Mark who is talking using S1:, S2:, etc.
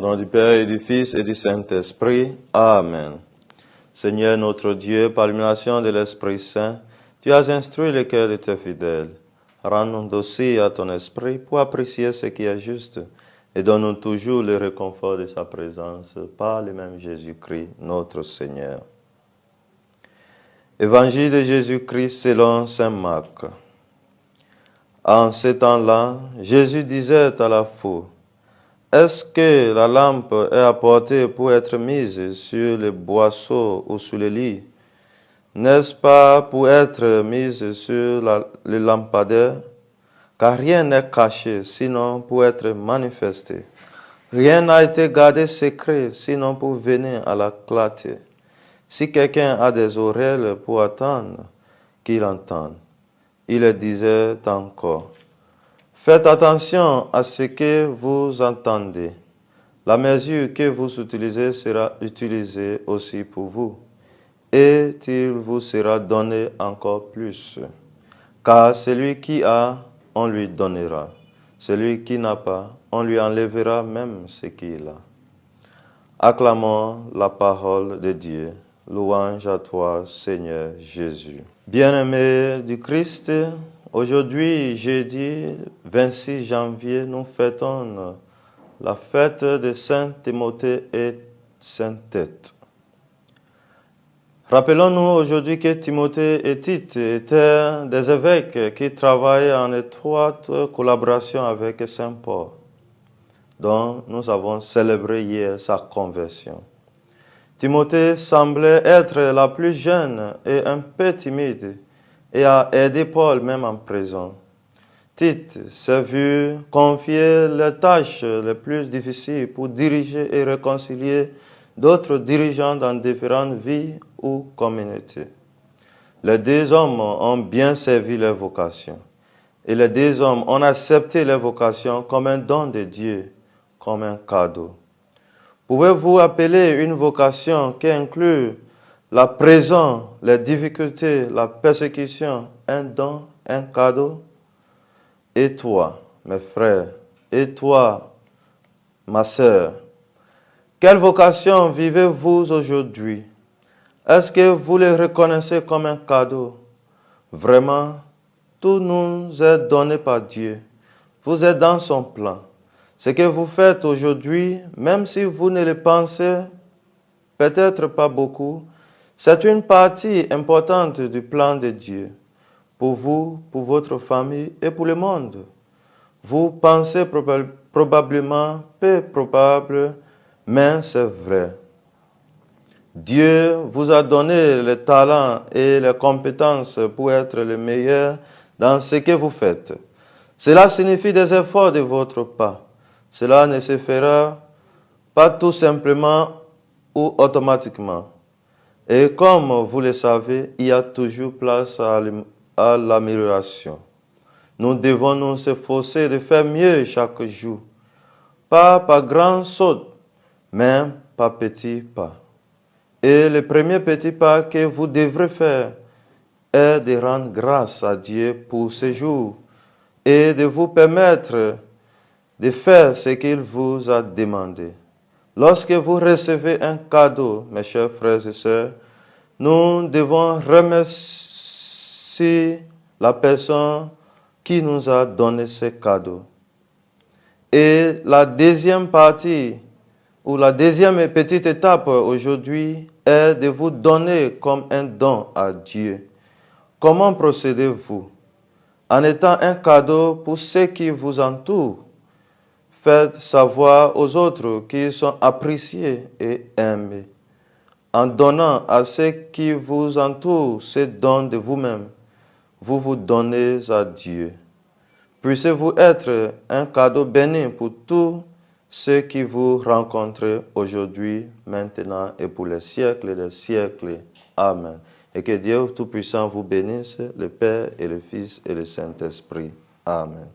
S1: nom du Père et du Fils et du Saint-Esprit. Amen. Seigneur notre Dieu, par l'illumination de l'Esprit Saint, tu as instruit le cœur de tes fidèles. Rends-nous dociles à ton esprit pour apprécier ce qui est juste et donne-nous toujours le réconfort de sa présence par le même Jésus-Christ, notre Seigneur. Évangile de Jésus-Christ selon saint Marc. En ce temps-là, Jésus disait à la foule: est-ce que la lampe est apportée pour être mise sur le boisseau ou sur le lit? N'est-ce pas pour être mise sur le lampadaire? Car rien n'est caché, sinon pour être manifesté. Rien n'a été gardé secret, sinon pour venir à la clarté. Si quelqu'un a des oreilles pour attendre, qu'il entende. Il disait encore: faites attention à ce que vous entendez. La mesure que vous utilisez sera utilisée aussi pour vous, et il vous sera donné encore plus. Car celui qui a, on lui donnera. Celui qui n'a pas, on lui enlèvera même ce qu'il a. Acclamons la parole de Dieu. Louange à toi, Seigneur Jésus. Bien-aimés du Christ, aujourd'hui, jeudi 26 janvier, nous fêtons la fête de Saint Timothée et Sainte Tite. Rappelons-nous aujourd'hui que Timothée et Tite étaient des évêques qui travaillaient en étroite collaboration avec Saint Paul, dont nous avons célébré hier sa conversion. Timothée semblait être la plus jeune et un peu timide et a aidé Paul même en prison. Tite s'est vu confier les tâches les plus difficiles pour diriger et réconcilier d'autres dirigeants dans différentes vies ou communautés. Les deux hommes ont bien servi leur vocation et les deux hommes ont accepté leur vocation comme un don de Dieu, comme un cadeau. Pouvez-vous appeler une vocation qui inclut la prison, les difficultés, la persécution, un don, un cadeau? Et toi, mes frères, et toi, ma sœur, quelle vocation vivez-vous aujourd'hui? Est-ce que vous le reconnaissez comme un cadeau? Vraiment, tout nous est donné par Dieu. Vous êtes dans son plan. Ce que vous faites aujourd'hui, même si vous ne le pensez peut-être pas beaucoup, c'est une partie importante du plan de Dieu, pour vous, pour votre famille et pour le monde. Vous pensez probablement peu probable, mais c'est vrai. Dieu vous a donné les talents et les compétences pour être le meilleur dans ce que vous faites. Cela signifie des efforts de votre part. Cela ne se fera pas tout simplement ou automatiquement. Et comme vous le savez, il y a toujours place à l'amélioration. Nous devons nous efforcer de faire mieux chaque jour. Pas par grands sauts, mais par petits pas. Et le premier petit pas que vous devrez faire est de rendre grâce à Dieu pour ce jour et de vous permettre de faire ce qu'il vous a demandé. Lorsque vous recevez un cadeau, mes chers frères et sœurs, nous devons remercier la personne qui nous a donné ce cadeau. Et la deuxième partie, ou la deuxième petite étape aujourd'hui, est de vous donner comme un don à Dieu. Comment procédez-vous? En étant un cadeau pour ceux qui vous entourent. Faites savoir aux autres qu'ils sont appréciés et aimés. En donnant à ceux qui vous entourent ce don de vous-même, vous vous donnez à Dieu. Puissiez-vous être un cadeau béni pour tous ceux qui vous rencontrent aujourd'hui, maintenant et pour les siècles des siècles. Amen. Et que Dieu Tout-Puissant vous bénisse, le Père et le Fils et le Saint-Esprit. Amen.